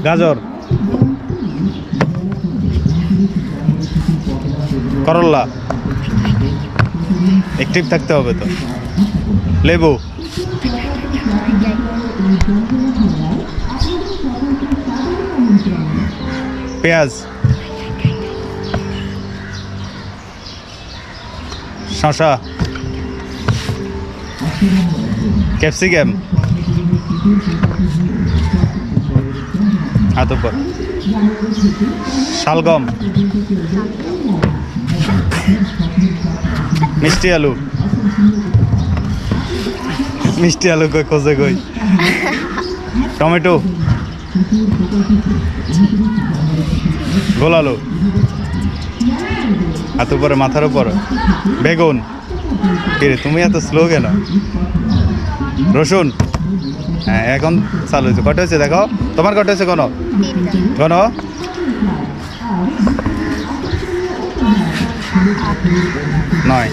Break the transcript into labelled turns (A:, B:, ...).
A: গাজর, করল্লা, অ্যাক্টিভ থাকতে হবে তো। লেবু, পেঁয়াজ, শসা, ক্যাপসিকাম, আতপর, শালগম, মিষ্টি আলু, মিষ্টি আলু কই কোজে কই, টমেটো, গোল আলু, হাত উপরে মাথার উপরে, বেগুন। কিরে তুমি এত স্লো কেন? রসুন। হ্যাঁ এখন চালু হয়েছে। কটা হয়েছে দেখো, তোমার কটা হয়েছে? কোনো কোনো 9।